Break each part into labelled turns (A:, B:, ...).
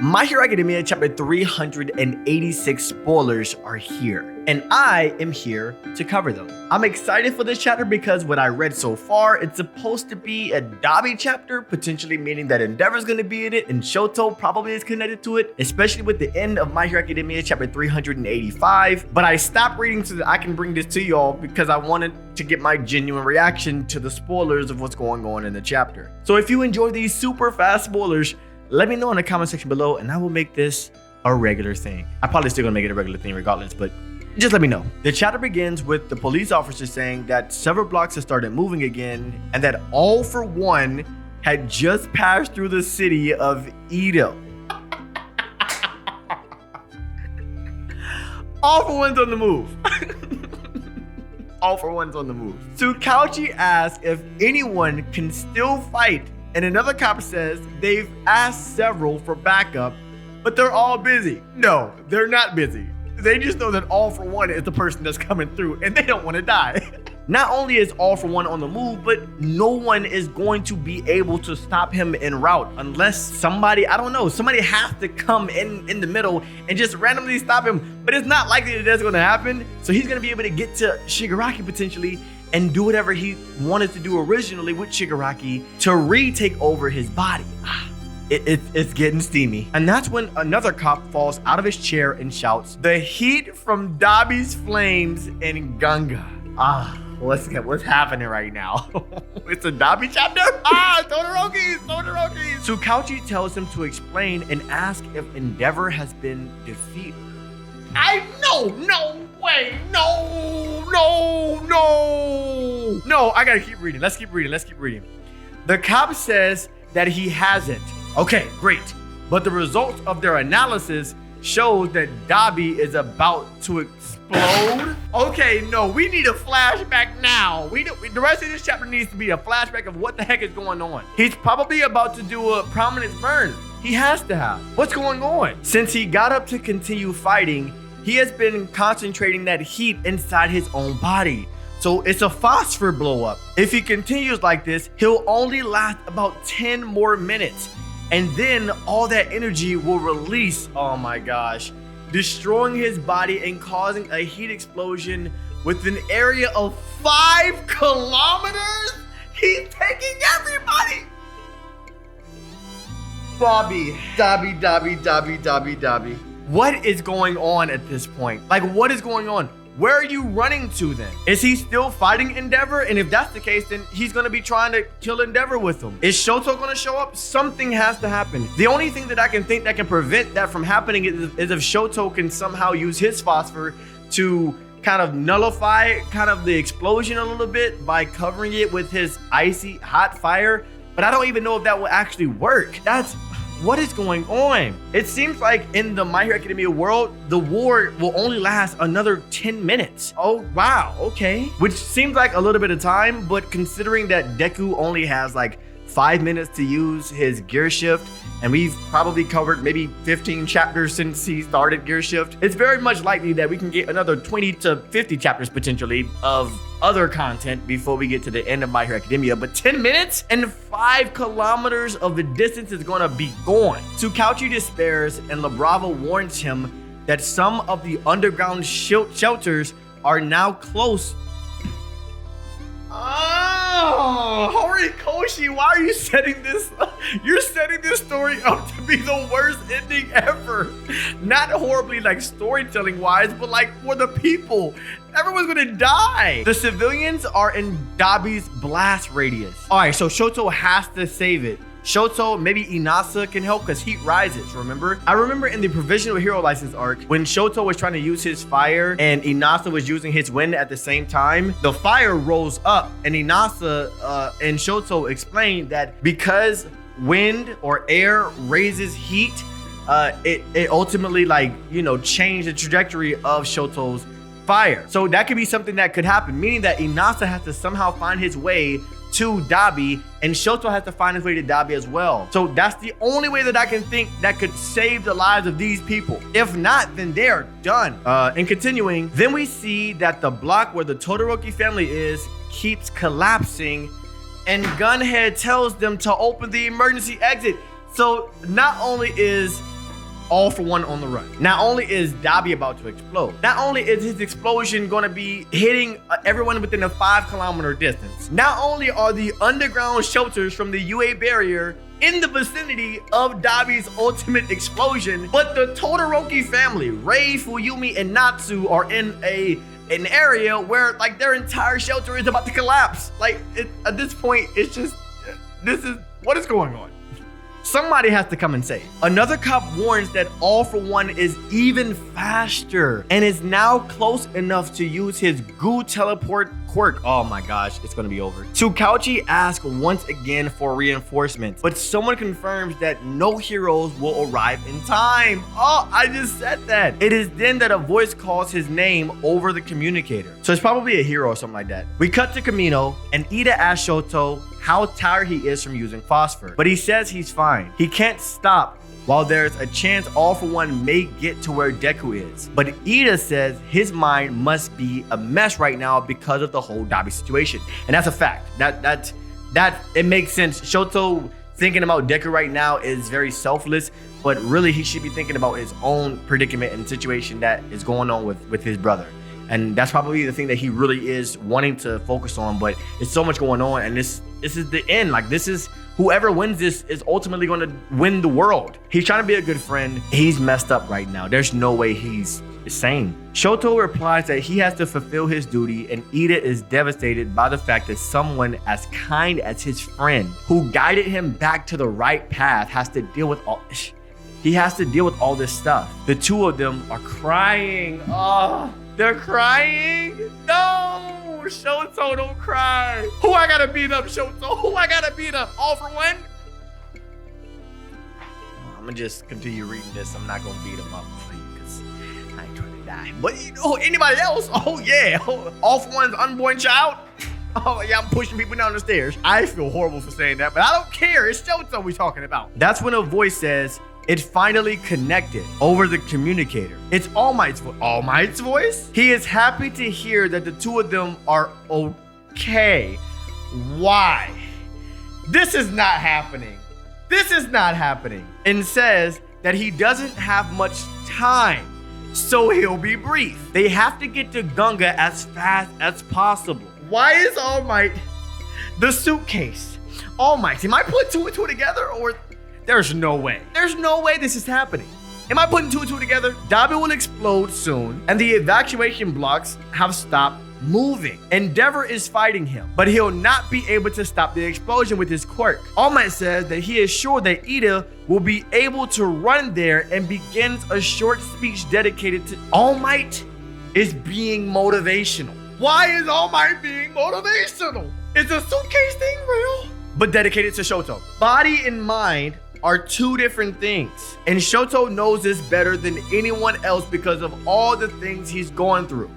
A: My Hero Academia chapter 386 spoilers are here, and I am here to cover them. I'm excited for this chapter because what I read so far, it's supposed to be a Dabi chapter, potentially meaning that Endeavor's gonna be in it, and Shoto probably is connected to it, especially with the end of My Hero Academia chapter 385. But I stopped reading so that I can bring this to y'all because I wanted to get my genuine reaction to the spoilers of what's going on in the chapter. So if you enjoy these super fast spoilers, let me know in the comment section below and I will make this a regular thing. I'm probably still gonna make it a regular thing regardless, but just let me know. The chapter begins with the police officer saying that several blocks have started moving again and that All for One had just passed through the city of Iida. All for One's on the move. All for One's on the move. 𝚲𝚙𝚎𝚛𝚒𝚘 asks if anyone can still fight, and another cop says they've asked several for backup, but they're all busy. No, they're not busy. They just know that All for One is the person that's coming through and they don't want to die. Not only is All for One on the move, but no one is going to be able to stop him en route unless somebody, I don't know, somebody has to come in the middle and just randomly stop him. But it's not likely that that's going to happen. So he's going to be able to get to Shigaraki potentially and do whatever he wanted to do originally with Shigaraki to retake over his body. It's getting steamy. And that's when another cop falls out of his chair and shouts, "The heat from Dabi's flames in Ganga." Let's get what's happening right now. It's a Dabi chapter? Todoroki! 𝚲𝚙𝚎𝚛𝚒 tells him to explain and ask if Endeavor has been defeated. No, I gotta keep reading. Let's keep reading. The cop says that he hasn't. Okay, great. But the results of their analysis shows that Dabi is about to explode. Okay, no, we need a flashback now. The rest of this chapter needs to be a flashback of what the heck is going on. He's probably about to do a prominence burn. He has to have. What's going on? Since he got up to continue fighting, he has been concentrating that heat inside his own body. So it's a phosphor blow up. If he continues like this, he'll only last about 10 more minutes. And then all that energy will release, oh my gosh, destroying his body and causing a heat explosion with an area of 5 kilometers? He's taking everybody! Dabi. What is going on at this point? Like, what is going on? Where are you running to then? Is he still fighting Endeavor? And if that's the case, then he's gonna be trying to kill Endeavor with him. Is Shoto gonna show up? Something has to happen. The only thing that I can think that can prevent that from happening is if Shoto can somehow use his phosphor to kind of nullify kind of the explosion a little bit by covering it with his icy hot fire. But I don't even know if that will actually work. What is going on? It seems like in the My Hero Academia world, the war will only last another 10 minutes. Oh, wow, okay. Which seems like a little bit of time, but considering that Deku only has like 5 minutes to use his gear shift, and we've probably covered maybe 15 chapters since he started gear shift, it's very much likely that we can get another 20 to 50 chapters potentially of other content before we get to the end of My Hero Academia. But 10 minutes and 5 kilometers of the distance is gonna be gone. 𝚲𝚎𝚪 despairs and LaBrava warns him that some of the underground shelters are now close. Horikoshi, why are you setting this? You're setting this story up to be the worst ending ever. Not horribly like storytelling wise, but like for the people. Everyone's gonna die. The civilians are in Dabi's blast radius. All right, so Shoto has to save it. Shoto, maybe Inasa can help because heat rises, remember? I remember in the Provisional Hero License arc, when Shoto was trying to use his fire and Inasa was using his wind at the same time, the fire rose up and Inasa and Shoto explained that because wind or air raises heat, it ultimately changed the trajectory of Shoto's fire. So that could be something that could happen, meaning that Inasa has to somehow find his way to Dabi, and Shoto has to find his way to Dabi as well. So that's the only way that I can think that could save the lives of these people. If not, then they're done. And continuing, then we see that the block where the Todoroki family is keeps collapsing, and Gunhead tells them to open the emergency exit. So not only is All For One on the run. Not only is Dabi about to explode, not only is his explosion going to be hitting everyone within a 5-kilometer distance, not only are the underground shelters from the UA barrier in the vicinity of Dabi's ultimate explosion, but the Todoroki family, Rei, Fuyumi, and Natsu are in an area where like their entire shelter is about to collapse. Like at this point, it's just, what is going on? Somebody has to come and save. Another cop warns that All For One is even faster and is now close enough to use his goo teleport quirk. Oh my gosh, it's gonna be over. 𝚲𝚙𝚎𝚑𝚝 asks once again for reinforcements, but someone confirms that no heroes will arrive in time. Oh, I just said that. It is then that a voice calls his name over the communicator. So it's probably a hero or something like that. We cut to Kamino and Iida asks Shoto how tired he is from using phosphor, but he says he's fine. He can't stop while there's a chance All For One may get to where Deku is. But Iida says his mind must be a mess right now because of the whole Dabi situation. And that's a fact. That it makes sense. Shoto thinking about Deku right now is very selfless, but really he should be thinking about his own predicament and situation that is going on with his brother. And that's probably the thing that he really is wanting to focus on, but it's so much going on, and this is the end. Like, this is, whoever wins this is ultimately going to win the world. He's trying to be a good friend. He's messed up right now. There's no way he's sane. Shoto replies that he has to fulfill his duty, and Iida is devastated by the fact that someone as kind as his friend who guided him back to the right path has to deal with all this stuff. The two of them are crying. Oh, they're crying. No, Shoto, don't cry. Who I gotta beat up, Shoto? Who I gotta beat up? All For One? I'm gonna just continue reading this. I'm not gonna beat him up for you because I ain't trying to die. But you know, anybody else? Oh yeah, All For One's unborn child. Oh yeah, I'm pushing people down the stairs. I feel horrible for saying that, but I don't care. It's Shoto we're talking about. That's when a voice says, it finally connected over the communicator. It's All Might's voice. All Might's voice? He is happy to hear that the two of them are okay. Why? This is not happening. This is not happening. And says that he doesn't have much time, so he'll be brief. They have to get to Gunga as fast as possible. Why is All Might the suitcase? All Might, am I putting two and two together, or there's no way. There's no way this is happening. Am I putting two and two together? Dabi will explode soon, and the evacuation blocks have stopped moving. Endeavor is fighting him, but he'll not be able to stop the explosion with his quirk. All Might says that he is sure that Iida will be able to run there, and begins a short speech dedicated to All Might is being motivational. Why is All Might being motivational? Is the suitcase thing real? But dedicated to Shoto. Body and mind are two different things, and Shoto knows this better than anyone else because of all the things he's going through.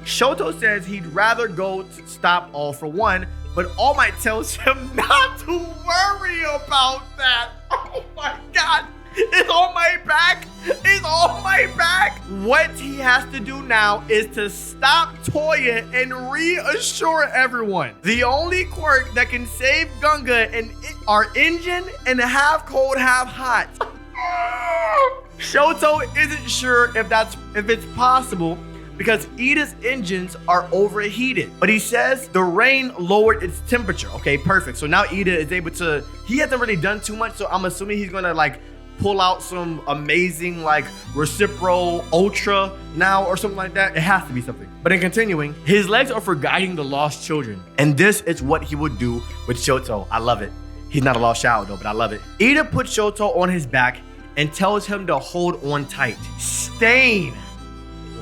A: Shoto says he'd rather go to stop All For One, but All Might tells him not to worry about that. Oh my god. Is All Might back? Is All Might back? What he has to do now is to stop Toya and reassure everyone. The only quirk that can save Gunga and our engine and half cold, half hot. Shoto isn't sure if it's possible because Iida's engines are overheated. But he says the rain lowered its temperature. Okay, perfect. So now Iida is able to, he hasn't really done too much, so I'm assuming he's gonna like pull out some amazing like Recipro Ultra now or something like that. It has to be something. But in continuing, his legs are for guiding the lost children. And this is what he would do with Shoto. I love it. He's not a lost child though, but I love it. Iida puts Shoto on his back and tells him to hold on tight. Stain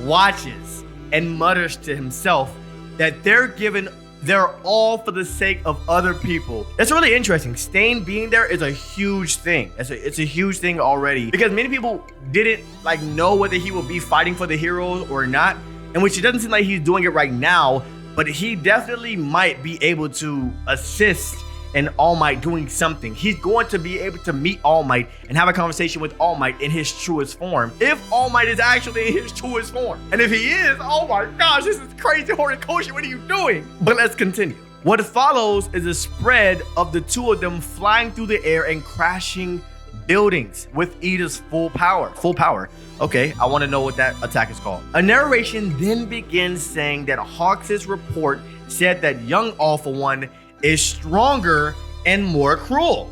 A: watches and mutters to himself that they're all for the sake of other people. That's really interesting. Stain being there is a huge thing. It's a huge thing already because many people didn't like know whether he will be fighting for the heroes or not, and which it doesn't seem like he's doing it right now, but he definitely might be able to assist in All Might doing something. He's going to be able to meet All Might and have a conversation with All Might in his truest form, if All Might is actually in his truest form. And if he is, oh my gosh, this is crazy horticulture. What are you doing? But let's continue. What follows is a spread of the two of them flying through the air and crashing buildings with Iida's full power. Full power. Okay, I want to know what that attack is called. A narration then begins saying that Hawks' report said that young All For One is stronger and more cruel.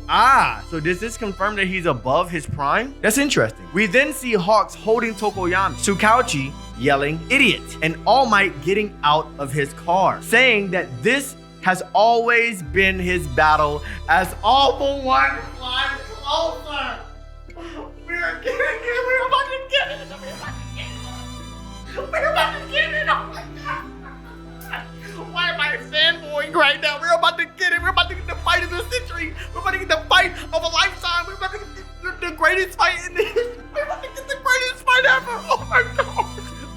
A: So does this confirm that he's above his prime? That's interesting. We then see Hawks holding Tokoyami, 𝙲𝚙𝚎𝚛 yelling idiot, and All Might getting out of his car, saying that this has always been his battle as All For One flies closer. We're getting it. We're about to get it. We're about to get it. Oh my God. Why am I fanboying right now? We're about to get it. We're about to get the fight of the century. We're about to get the fight of a lifetime. We're about to get the greatest fight in the history. We're about to get the greatest fight ever. Oh my God.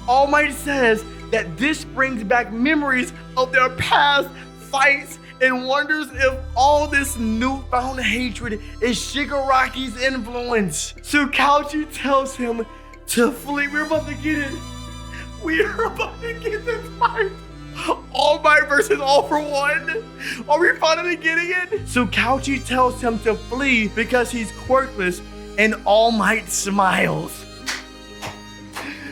A: All Might says that this brings back memories of their past fights and wonders if all this newfound hatred is Shigaraki's influence. 𝙲𝚎𝚎 tells him to flee. We're about to get it. We're about to get this fight. All Might versus All For One. Are we finally getting it? 𝙲𝚎𝚎 tells him to flee because he's quirkless, and All Might smiles.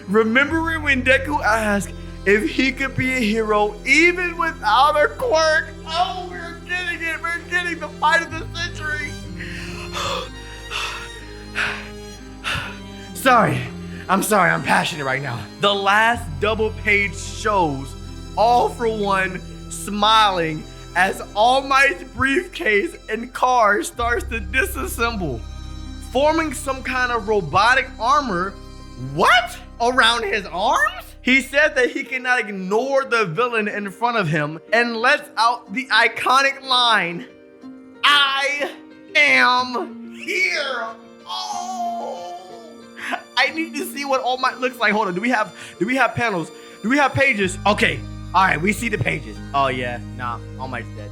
A: Remembering when Deku asked if he could be a hero even without a quirk. Oh, we're getting it. We're getting the fight of the century. I'm sorry. I'm passionate right now. The last double page shows All For One smiling as All Might's briefcase and car starts to disassemble, forming some kind of robotic armor. What? Around his arms? He said that he cannot ignore the villain in front of him and lets out the iconic line, I am here. Oh, I need to see what All Might looks like. Hold on, do we have panels? Do we have pages? Okay, all right, we see the pages. Oh yeah, nah, All Might's dead.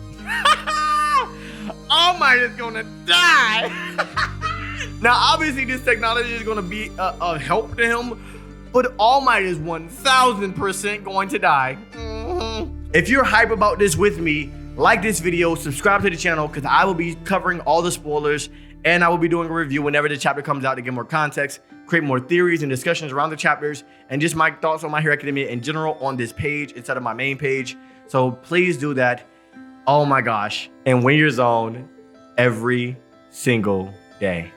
A: All Might is gonna die. Now, obviously this technology is gonna be a help to him, but All Might is 1000% going to die. If you're hype about this with me, like this video, subscribe to the channel, because I will be covering all the spoilers, and I will be doing a review whenever the chapter comes out to get more context, create more theories and discussions around the chapters, and just my thoughts on My Hero Academia in general on this page instead of my main page. So please do that. Oh my gosh. And win your zone every single day.